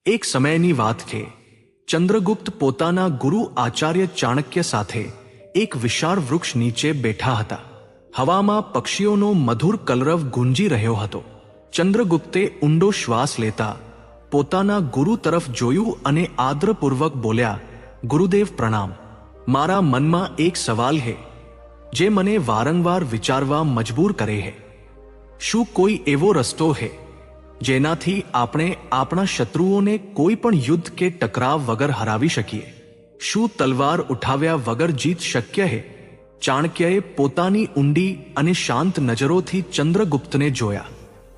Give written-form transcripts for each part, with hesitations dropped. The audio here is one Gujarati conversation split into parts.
એક સમયની વાત છે. ચંદ્રગુપ્ત પોતાના ગુરુ આચાર્ય ચાણક્ય સાથે એક વિશાળ વૃક્ષ નીચે બેઠા હતા. હવામાં પક્ષીઓનો મધુર કલરવ ગુંજી રહ્યો હતો. ચંદ્રગુપ્તે ઊંડો શ્વાસ લેતા પોતાના ગુરુ તરફ જોયું અને આદરપૂર્વક બોલ્યા, ગુરુદેવ પ્રણામ. મારા મનમાં એક સવાલ છે જે મને વારંવાર વિચારવા મજબૂર કરે છે. શું કોઈ એવો રસ્તો છે જેનાથી આપણે આપણા શત્રુઓને કોઈ પણ યુદ્ધ કે ટકરાવ વગર હરાવી શકીએ? શું તલવાર ઉઠાવ્યા વગર જીત શક્ય છે? ચાણક્યએ પોતાની ઊંડી અને શાંત નજરોથી ચંદ્રગુપ્તને જોયા.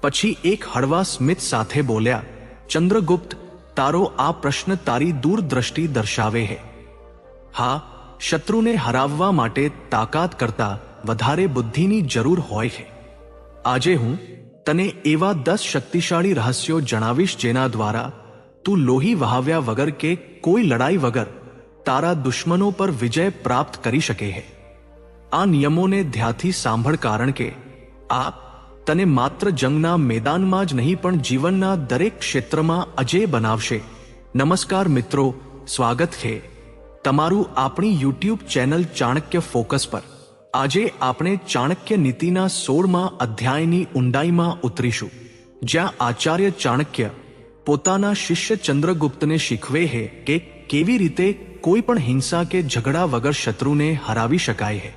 પછી એક હળવા સ્મિત સાથે બોલ્યા, ચંદ્રગુપ્ત, તારો આ પ્રશ્ન તારી દૂરદ્રષ્ટિ દર્શાવે છે. હા, શત્રુને હરાવવા માટે તાકાત કરતાં વધારે બુદ્ધિની જરૂર હોય છે. આજે હું તને એવા 10 શક્તિશાળી રહસ્યો જણાવીશ જેના દ્વારા તું લોહી વહાવ્યા વગર કે કોઈ લડાઈ વગર તારા દુશ્મનો પર વિજય પ્રાપ્ત કરી શકે છે. આ નિયમોને ધ્યાનથી સાંભળ, કારણ કે આ તને માત્ર જંગના મેદાનમાં જ નહીં પણ જીવનના દરેક ક્ષેત્રમાં અજેય બનાવશે. નમસ્કાર મિત્રો, સ્વાગત છે તમારું આપણી YouTube ચેનલ ચાણક્ય ફોકસ પર. આજે આપણે ચાણક્ય નીતિના 16મા અધ્યાયની ઊંડાઈમાં ઉતરીશું, જ્યાં આચાર્ય ચાણક્ય પોતાના શિષ્ય ચંદ્રગુપ્તને શીખવે છે કે કેવી રીતે કોઈ પણ હિંસા કે ઝઘડા વગર શત્રુને હરાવી શકાય છે.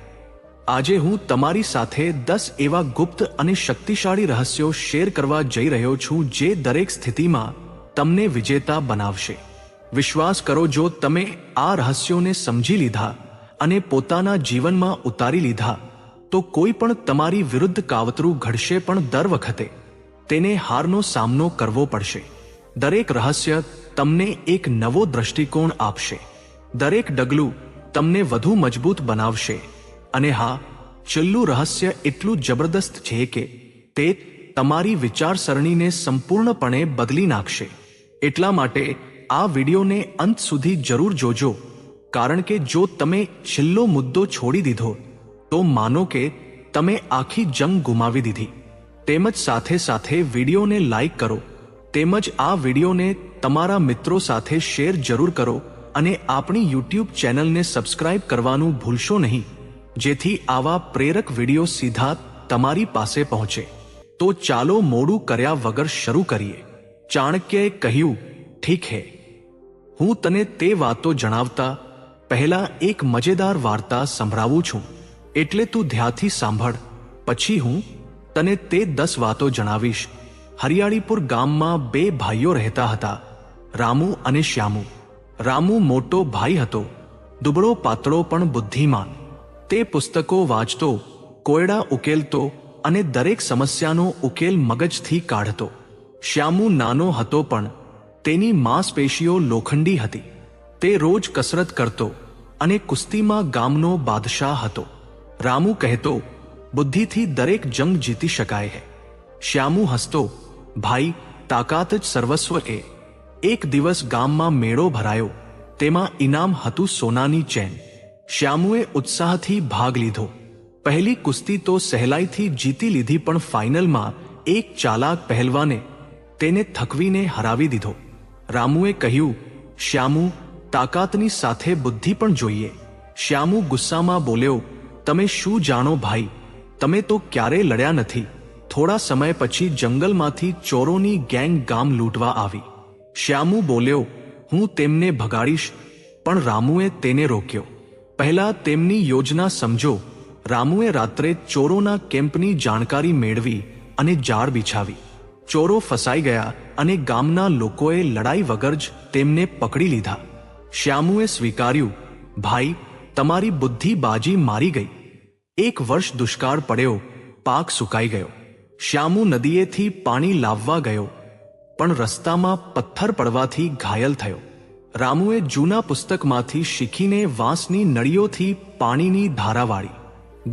આજે હું તમારી સાથે 10 એવા ગુપ્ત અને શક્તિશાળી રહસ્યો શેર કરવા જઈ રહ્યો છું જે દરેક સ્થિતિમાં તમને વિજેતા બનાવશે. વિશ્વાસ કરો, જો તમે આ રહસ્યોને સમજી લીધા અને પોતાના જીવનમાં ઉતારી લીધા તો કોઈ પણ તમારી વિરુદ્ધ કાવતરું ઘડશે પણ દર વખતે તેને હારનો સામનો કરવો પડશે. દરેક રહસ્ય તમને એક નવો દ્રષ્ટિકોણ આપશે. દરેક ડગલું તમને વધુ મજબૂત બનાવશે. અને હા, છેલ્લું રહસ્ય એટલું જબરદસ્ત છે કે તે તમારી વિચારસરણીને સંપૂર્ણપણે બદલી નાખશે. એટલા માટે આ વિડીયોને અંત સુધી જરૂર જોજો, કારણ કે જો તમે છેલ્લો મુદ્દો છોડી દીધો તો માનો કે તમે આખી જંગ ગુમાવી દીધી. તેમજ સાથે સાથે વિડીયોને લાઈક કરો, તેમજ આ વિડીયોને તમારા મિત્રો સાથે શેર જરૂર કરો અને આપણી YouTube ચેનલને સબસ્ક્રાઇબ કરવાનું ભૂલશો નહીં, જેથી આવા પ્રેરક વિડીયો સીધા તમારી પાસે પહોંચે. તો ચાલો મોડું કર્યા વગર શરૂ કરીએ. ચાણક્યએ કહ્યું, ઠીક હે, હું તને તે વાતો જણાવતા પહેલા એક મજેદાર વાર્તા સંભળાવું છું, એટલે તું ધ્યાનથી સાંભળ. પછી હું તને તે 10 વાતો જણાવીશ. હરિયાળીપુર ગામમાં 2 ભાઈઓ રહેતા હતા, રામુ અને શ્યામુ. રામુ મોટો ભાઈ હતો, દુબળો પાતળો પણ બુદ્ધિમાન. તે પુસ્તકો વાંચતો, કોયડા ઉકેલતો અને દરેક સમસ્યાનો ઉકેલ મગજથી કાઢતો. શ્યામુ નાનો હતો પણ તેની માંસપેશીઓ લોખંડી હતી. તે રોજ કસરત કરતો અને કુસ્તીમાં ગામનો બાદશાહ હતો. રામુ કહેતો, બુદ્ધિથી દરેક જંગ જીતી શકાય છે. શ્યામુ હસતો, ભાઈ, તાકાત જ સર્વસ્વ છે. એક દિવસ ગામમાં મેળો ભરાયો. તેમાં ઇનામ હતું સોનાની ચેન. શ્યામુએ ઉત્સાહથી ભાગ લીધો. પહેલી કુસ્તી તો સહેલાઈથી જીતી લીધી, પણ ફાઇનલમાં એક ચાલાક પહેલવાને તેને થકવીને હરાવી દીધો. રામુએ કહ્યું, શ્યામુ, તાકાતની સાથે બુદ્ધિ પણ જોઈએ. શ્યામુ ગુસ્સામાં બોલ્યો, તમે શું જાણો ભાઈ, તમે તો ક્યારેય લડ્યા નથી. થોડા સમય પછી જંગલમાંથી ચોરોની ગેંગ ગામ લૂંટવા આવી. શ્યામુ બોલ્યો, હું તેમને ભગાડીશ, પણ રામુએ તેને રોક્યો. પહેલા તેમની યોજના સમજો. રામુએ રાત્રે ચોરોના કેમ્પની જાણકારી મેળવી અને જાળ બિછાવી. ચોરો ફસાઈ ગયા અને ગામના લોકોએ લડાઈ વગર જ તેમને પકડી લીધા. શ્યામુએ સ્વીકાર્યું, ભાઈ, તમારી બુદ્ધિ બાજી મારી ગઈ. 1 વર્ષ દુષ્કાળ પડ્યો, પાક સુકાઈ ગયો. શ્યામુ નદીએથી પાણી લાવવા ગયો, પણ રસ્તામાં પથ્થર પડવાથી ઘાયલ થયો. રામુએ જૂના પુસ્તકમાંથી શીખીને વાંસની નળીઓથી પાણીની ધારા વાળી.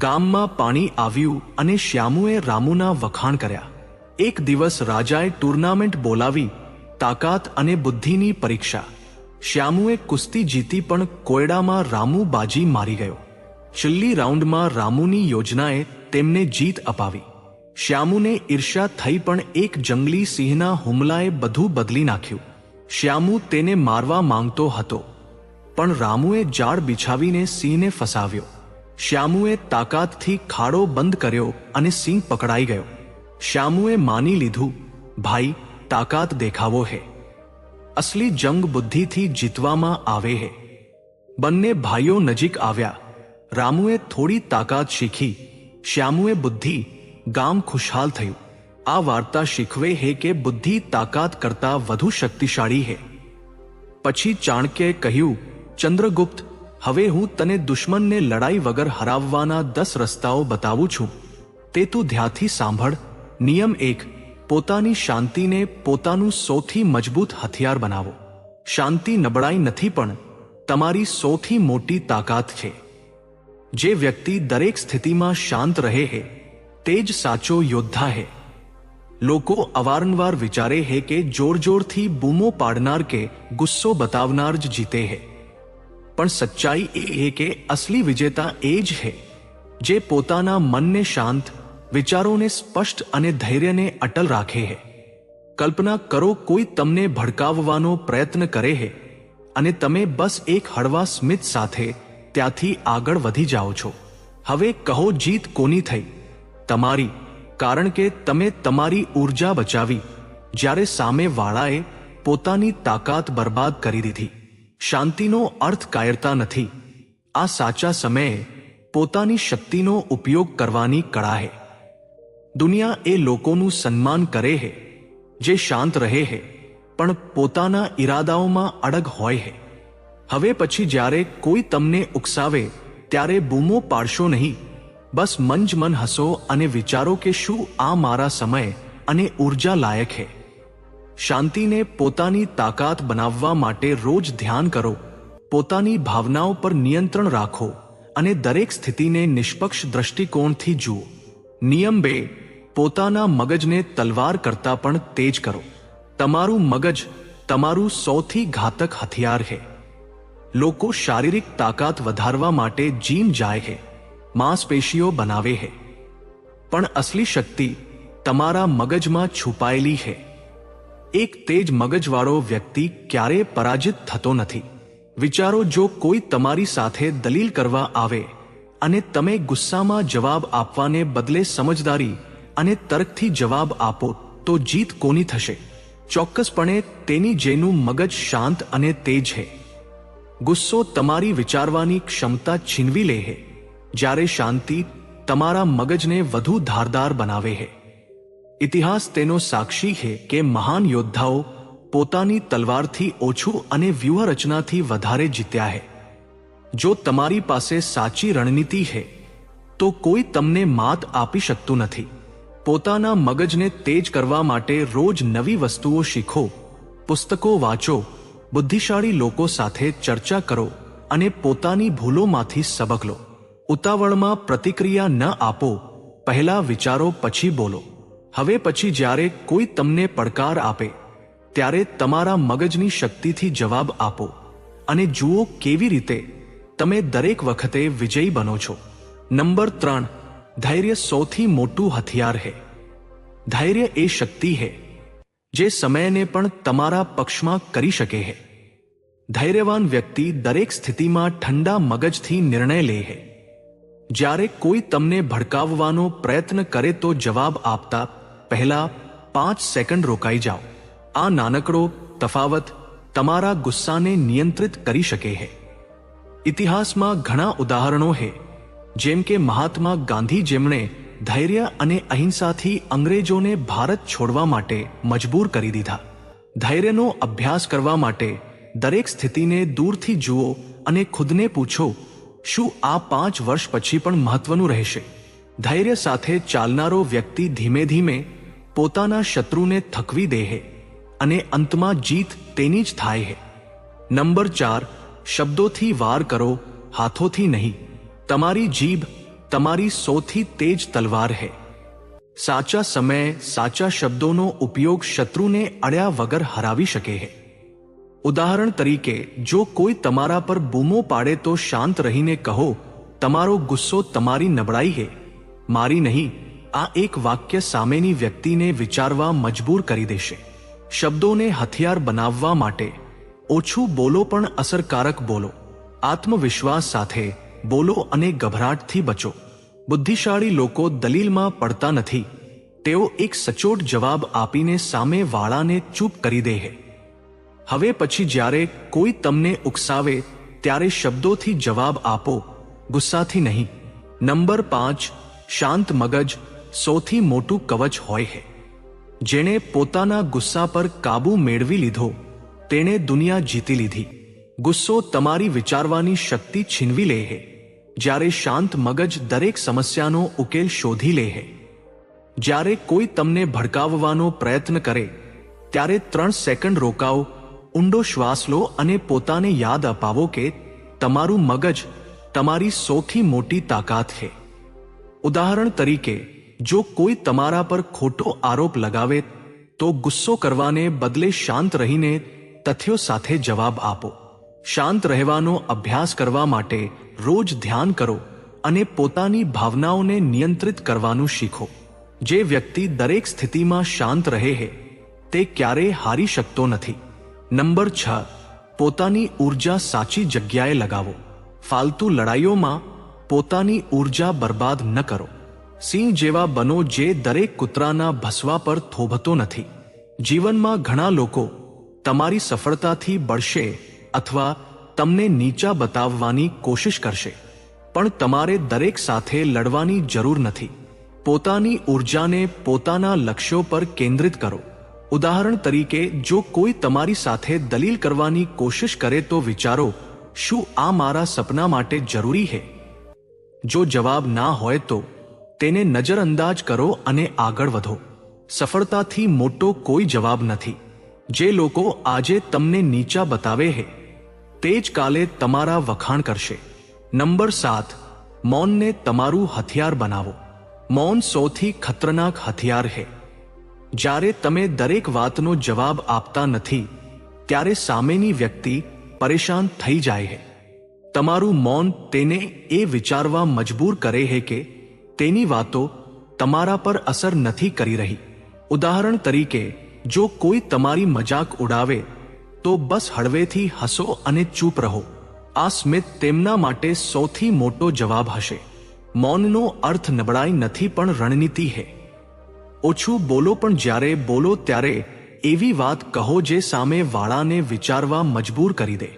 ગામમાં પાણી આવ્યું અને શ્યામુએ રામુના વખાણ કર્યા. એક દિવસ રાજાએ ટુર્નામેન્ટ બોલાવી, તાકાત અને બુદ્ધિની પરીક્ષા. શ્યામુએ કુસ્તી જીતી, પણ કોયડામાં રામુ બાજી મારી ગયો. છેલ્લી રાઉન્ડમાં રામુની યોજનાએ તેમને જીત અપાવી. શ્યામુને ઈર્ષ્યા થઈ, પણ એક જંગલી સિંહના હુમલાએ બધું બદલી નાખ્યું. શ્યામુ તેને મારવા માંગતો હતો, પણ રામુએ જાળ બિછાવીને સિંહને ફસાવ્યો. શ્યામુએ તાકાતથી ખાડો બંધ કર્યો અને સિંહ પકડાઈ ગયો. શ્યામુએ માની લીધું, ભાઈ, તાકાત દેખાવો હે. અસલી જંગ બુદ્ધિથી જીતવામાં આવે હે. બંને ભાઈઓ નજીક આવ્યા. રામુએ થોડી તાકાત શીખી, શ્યામુએ બુદ્ધિ. ગામ ખુશહાલ થયું. આ વાર્તા શીખવે હે કે બુદ્ધિ તાકાત કરતાં વધુ શક્તિશાળી હે. પછી ચાણક્યએ કહ્યું, ચંદ્રગુપ્ત, હવે હું તને દુશ્મનને લડાઈ વગર હરાવવાના 10 રસ્તાઓ બતાવું છું. તે તું ધ્યાનથી સાંભળ. નિયમ 1, પોતાની શાંતિને પોતાનું સૌથી મજબૂત હથિયાર બનાવો. શાંતિ નબળાઈ નથી, પણ તમારી સૌથી મોટી તાકાત છે. જે વ્યક્તિ દરેક સ્થિતિમાં શાંત રહે હે, તે જ સાચો યોદ્ધા હે. લોકો અવારનવાર વિચારે હે કે જોર-જોરથી બૂમો પાડનાર કે ગુસ્સો બતાવનાર જ જીતે હે. પણ સચ્ચાઈ એ હે કે અસલી વિજેતા એ જ હે જે પોતાના મનને શાંત, વિચારોને સ્પષ્ટ અને ધૈર્યને અટલ રાખે હે. કલ્પના કરો, કોઈ તમને ભડકાવવાનો પ્રયત્ન કરે હે અને તમે બસ એક હળવા સ્મિત સાથે ત્યાંથી આગળ વધી જાઓ છો. હવે કહો, જીત કોની થઈ? તમારી. કારણ કે તમે તમારી ઊર્જા બચાવી જ્યારે સામેવાળાએ પોતાની તાકાત બરબાદ કરી દીધી. શાંતિનો અર્થ કાયરતા નથી. આ સાચા સમયે પોતાની શક્તિનો ઉપયોગ કરવાની કળા હે. દુનિયા એ લોકોનું સન્માન કરે હે જે શાંત રહે હે, પણ પોતાના ઈરાદાઓમાં અડગ હોય હે. હવે પછી જ્યારે કોઈ તમને ઉકસાવે ત્યારે બૂમો પાડશો નહીં. બસ મન હસો અને વિચારો કે શું આ મારા સમય અને ઊર્જા લાયક હે. શાંતિને પોતાની તાકાત બનાવવા માટે રોજ ધ્યાન કરો, પોતાની ભાવનાઓ પર નિયંત્રણ રાખો અને દરેક સ્થિતિને નિષ્પક્ષ દ્રષ્ટિકોણથી જુઓ. નિયમ 2, પોતાના મગજને તલવાર કરતાં પણ તેજ કરો. તમારું મગજ તમારું સૌથી ઘાતક હથિયાર હે. લોકો શારીરિક તાકાત વધારવા માટે જીમ જાય હે, માંસપેશીઓ બનાવે હે, પણ અસલી શક્તિ તમારા મગજમાં છુપાયેલી હે. એક તેજ મગજવાળો વ્યક્તિ ક્યારેય પરાજિત થતો નથી. વિચારો, જો કોઈ તમારી સાથે દલીલ કરવા આવે અને તમે ગુસ્સામાં જવાબ આપવાને બદલે સમજદારી અને તર્કથી જવાબ આપો, તો જીત કોની થશે? ચોક્કસપણે તેની જેનું મગજ શાંત અને તેજ હે. ગુસ્સો તમારી વિચારવાની ક્ષમતા છીનવી લે હે, જ્યારે શાંતિ તમારા મગજને વધુ ધારદાર બનાવે હે. ઇતિહાસ તેનો સાક્ષી હે કે મહાન યોદ્ધાઓ પોતાની તલવારથી ઓછું અને વ્યૂહરચનાથી વધારે જીત્યા હે. જો તમારી પાસે સાચી રણનીતિ હે તો કોઈ તમને માત આપી શકતું નથી. પોતાના મગજને તેજ કરવા માટે રોજ નવી વસ્તુઓ શીખો, પુસ્તકો વાંચો, બુદ્ધિશાળી લોકો સાથે ચર્ચા કરો અને પોતાની ભૂલોમાંથી સબક લો. ઉતાવળમાં પ્રતિક્રિયા ન આપો, પહેલા વિચારો પછી બોલો. હવે પછી જ્યારે કોઈ તમને પડકાર આપે ત્યારે તમારા મગજની શક્તિથી જવાબ આપો અને જુઓ કેવી રીતે તમે દરેક વખતે વિજયી બનો છો. નંબર 3, ધૈર્ય સૌથી મોટું હથિયાર હે. ધૈર્ય એ શક્તિ હે જે સમયને પણ તમારા પક્ષમાં કરી શકે હે. ધૈર્યવાન વ્યક્તિ દરેક સ્થિતિમાં ઠંડા મગજથી નિર્ણય લે હે. જ્યારે કોઈ તમને ભડકાવવાનો પ્રયત્ન કરે તો જવાબ આપતા પહેલા 5 સેકન્ડ રોકાઈ જાઓ. આ નાનકડો તફાવત તમારા ગુસ્સાને નિયંત્રિત કરી શકે હે. ઇતિહાસમાં ઘણા ઉદાહરણો હે, જેમ કે મહાત્મા ગાંધી, જેમણે ધૈર્ય અને અહિંસાથી અંગ્રેજોને ભારત છોડવા માટે મજબૂર કરી દીધા. ધૈર્યનો અભ્યાસ કરવા માટે દરેક સ્થિતિને દૂરથી જુઓ અને ખુદને પૂછો, શું આ 5 વર્ષ પછી પણ મહત્વનું રહેશે? ધૈર્ય સાથે ચાલનારો વ્યક્તિ ધીમે ધીમે પોતાના શત્રુને થકવી દે હે અને અંતમાં જીત તેની જ થાય હે. નંબર 4, શબ્દોથી વાર કરો, હાથોથી નહીં. તમારી જીભ તમારી સૌથી તેજ તલવાર હે. સાચા સમયે સાચા શબ્દોનો ઉપયોગ શત્રુને અડ્યા વગર હરાવી શકે હે. ઉદાહરણ તરીકે, જો કોઈ તમારા પર બૂમો પાડે તો શાંત રહીને કહો, તમારો ગુસ્સો તમારી નબળાઈ હે, મારી નહીં. આ એક વાક્ય સામેની વ્યક્તિને વિચારવા મજબૂર કરી દેશે. શબ્દોને હથિયાર બનાવવા માટે ઓછું બોલો પણ અસરકારક બોલો. આત્મવિશ્વાસ સાથે બોલો અને ગભરાટથી બચો. બુદ્ધિશાળી લોકો દલીલમાં પડતા નથી. તેઓ એક સચોટ જવાબ આપીને સામે વાળાને ચૂપ કરી દે છે. હવે પછી જ્યારે કોઈ તમને ઉકસાવે ત્યારે શબ્દોથી જવાબ આપો, ગુસ્સાથી નહીં. નંબર 5, શાંત મગજ સૌથી મોટું કવચ હોય છે. જેણે પોતાના ગુસ્સા પર કાબૂ મેળવી લીધો તેણે દુનિયા જીતી લીધી. ગુસ્સો તમારી વિચારવાની શક્તિ છીનવી લે છે, જ્યારે શાંત મગજ દરેક સમસ્યાનો ઉકેલ શોધી લે છે. જ્યારે કોઈ તમને ભડકાવવાનો પ્રયત્ન કરે ત્યારે 3 સેકન્ડ રોકાઓ, ઊંડો શ્વાસ લો અને પોતાને યાદ અપાવો કે તમારું મગજ તમારી સૌથી મોટી તાકાત છે. ઉદાહરણ તરીકે, જો કોઈ તમારા પર ખોટો આરોપ લગાવે તો ગુસ્સો કરવાને બદલે શાંત રહીને તથ્યો સાથે જવાબ આપો. શાંત રહેવાનો અભ્યાસ કરવા માટે રોજ ધ્યાન કરો અને પોતાની ભાવનાઓને નિયંત્રિત કરવાનું શીખો. જે વ્યક્તિ દરેક સ્થિતિમાં શાંત રહે છે તે ક્યારેય હારી શકતો નથી. નંબર 6, પોતાની ઊર્જા સાચી જગ્યાએ લગાવો. ફાલતુ લડાઈઓમાં પોતાની ઊર્જા બરબાદ ન કરો. સિંહ જેવા બનો જે દરેક કૂતરાના ભસવા પર થોભતો નથી. જીવનમાં ઘણા લોકો તમારી સફળતાથી બળશે અથવા તમને નીચા બતાવવાની કોશિશ કરશે, પણ તમારે દરેક સાથે લડવાની જરૂર નથી. પોતાની ઊર્જાને પોતાના લક્ષ્યો પર કેન્દ્રિત કરો. ઉદાહરણ તરીકે, જો કોઈ તમારી સાથે દલીલ કરવાની કોશિશ કરે તો વિચારો, શું આ મારા સપના માટે જરૂરી છે? જો જવાબ ના હોય તો તેને નજરઅંદાજ કરો અને આગળ વધો. સફળતાથી મોટો કોઈ જવાબ નથી. જે લોકો આજે તમને નીચા બતાવે છે તે જ કાલે તમારા વખાણ કરશે. નંબર 7, મૌનને તમારું હથિયાર બનાવો. મૌન સૌથી ખતરનાક હથિયાર છે. જ્યારે તમે દરેક વાતનો જવાબ આપતા નથી ત્યારે સામેની વ્યક્તિ પરેશાન થઈ જાય છે. તમારું મૌન તેને એ વિચારવા મજબૂર કરે છે કે તેની વાતો તમારા પર અસર નથી કરી રહી. ઉદાહરણ તરીકે, જો કોઈ તમારી મજાક ઉડાવે તો બસ હળવેથી હસો અને ચૂપ રહો. આ સ્મિત તેમના માટે સૌથી મોટો જવાબ હશે. મૌનનો અર્થ નબળાઈ નથી પણ રણનીતિ છે. ઓછું બોલો પણ જ્યારે બોલો ત્યારે એવી વાત કહો જે સામે વાળાને વિચારવા મજબૂર કરી દે.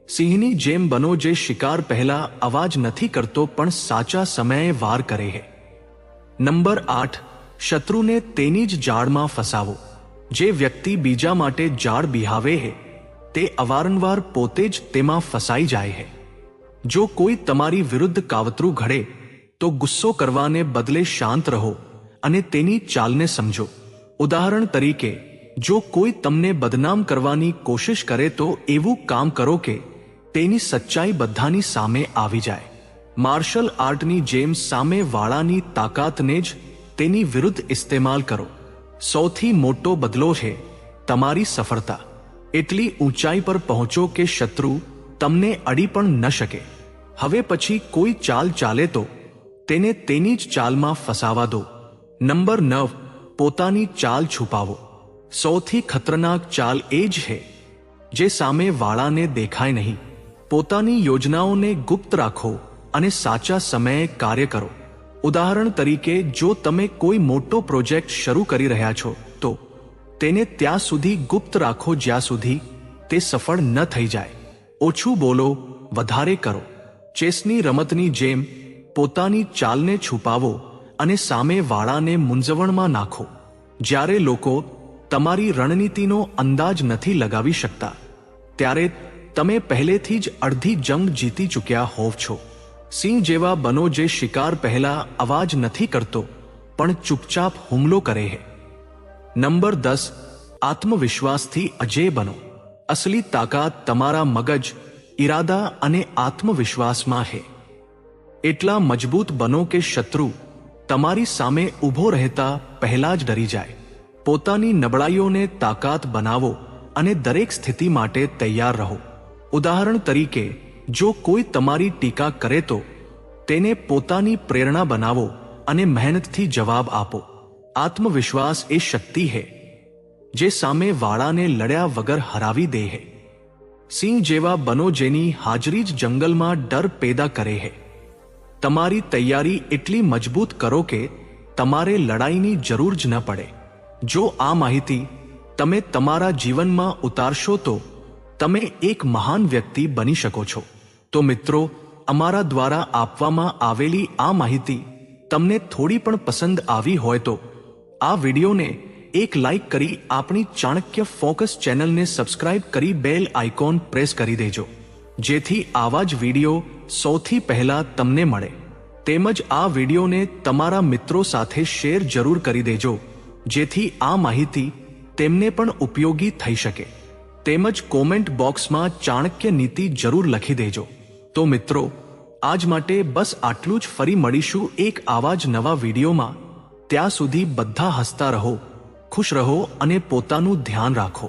સિંહની જેમ બનો જે શિકાર પહેલા અવાજ નથી કરતો પણ સાચા સમયે વાર કરે છે. નંબર 8, શત્રુને તેની જ જાળમાં ફસાવો. જે વ્યક્તિ બીજા માટે જાળ બિહાવે છે તે અવારનવાર પોતે જ તેમાં ફસાઈ જાય છે. જો કોઈ તમારી વિરુદ્ધ કાવતરું ઘડે તો ગુસ્સો કરવાને બદલે શાંત રહો અને તેની ચાલને સમજો. ઉદાહરણ તરીકે, જો કોઈ તમને બદનામ કરવાની કોશિશ કરે તો એવું કામ કરો કે તેની સચ્ચાઈ બધાની સામે આવી જાય. માર્શલ આર્ટની જેમ સામે વાળાની તાકાતને જ તેની વિરુદ્ધ ઇસ્તેમાલ કરો. સૌથી મોટો બદલો છે તમારી સફળતા. એટલી ઊંચાઈ પર પહોંચો કે શત્રુ તમને અડી પણ ન શકે. હવે પછી કોઈ ચાલ ચાલે તો તેને તેની જ ચાલમાં ફસાવા દો. નંબર 9, પોતાની ચાલ છુપાવો. સૌથી ખતરનાક ચાલ એ જ છે જે સામે વાળાને દેખાય નહીં. પોતાની યોજનાઓને ગુપ્ત રાખો અને સાચા સમયે કાર્ય કરો. ઉદાહરણ તરીકે, જો તમે કોઈ મોટો પ્રોજેક્ટ શરૂ કરી રહ્યા છો તો તેને ત્યાં સુધી ગુપ્ત રાખો જ્યાં સુધી તે સફળ ન થઈ જાય. ઓછું બોલો, વધારે કરો. ચેસની રમતની જેમ પોતાની ચાલને છુપાવો અને સામે વાળાને મૂંઝવણમાં નાખો. જ્યારે લોકો તમારી રણનીતિનો અંદાજ નથી લગાવી શકતા ત્યારે તમે પહેલેથી જ અડધી જંગ જીતી ચૂક્યા હોવ છો. સિંહ જેવા બનો જે શિકાર પહેલા અવાજ નથી કરતો પણ ચૂપચાપ હુમલો કરે છે. નંબર 10, આત્મવિશ્વાસથી અજેય બનો. અસલી તાકાત તમારા મગજ, ઈરાદા અને આત્મવિશ્વાસમાં છે. એટલા મજબૂત બનો કે શત્રુ તમારી સામે ઊભો રહેતા પહેલા જ ડરી જાય. પોતાની નબળાઈઓને તાકાત બનાવો અને દરેક સ્થિતિ માટે તૈયાર રહો. ઉદાહરણ તરીકે, જો કોઈ તમારી ટીકા કરે તો તેને પોતાની પ્રેરણા બનાવો અને મહેનતથી જવાબ આપો. આત્મવિશ્વાસ એ શક્તિ છે જે સામે વાળાને લડ્યા વગર હરાવી દે હે। સિંહ જેવા બનો જેની હાજરી જ જંગલમાં ડર પેદા કરે હે। તમારી તૈયારી એટલી મજબૂત કરો કે તમારે લડાઈની જરૂર જ ન પડે। જો આ માહિતી તમે તમારા જીવનમાં ઉતારશો તો તમે એક મહાન વ્યક્તિ બની શકો છો। તો મિત્રો, અમારા દ્વારા આપવામાં આવેલી આ માહિતી તમને થોડી પણ પસંદ આવી હોય તો આ વિડીયોને એક લાઈક કરી આપણી ચાણક્ય ફોકસ ચેનલને સબસ્ક્રાઇબ કરી બેલ આઇકોન પ્રેસ કરી દેજો, જેથી આવા જ વિડીયો સૌથી પહેલા તમને મળે। તેમજ આ વિડીયોને તમારા મિત્રો સાથે શેર જરૂર કરી દેજો, જેથી આ માહિતી તેમને પણ ઉપયોગી થઈ શકે। તેમજ કોમેન્ટ બોક્સમાં ચાણક્ય નીતિ જરૂર લખી દેજો। તો મિત્રો, આજ માટે બસ આટલું જ। ફરી મળીશું એક આવા જ નવા વિડીયોમાં। ત્યાં સુધી બધા હસતા રહો, ખુશ રહો અને પોતાનું ધ્યાન રાખો।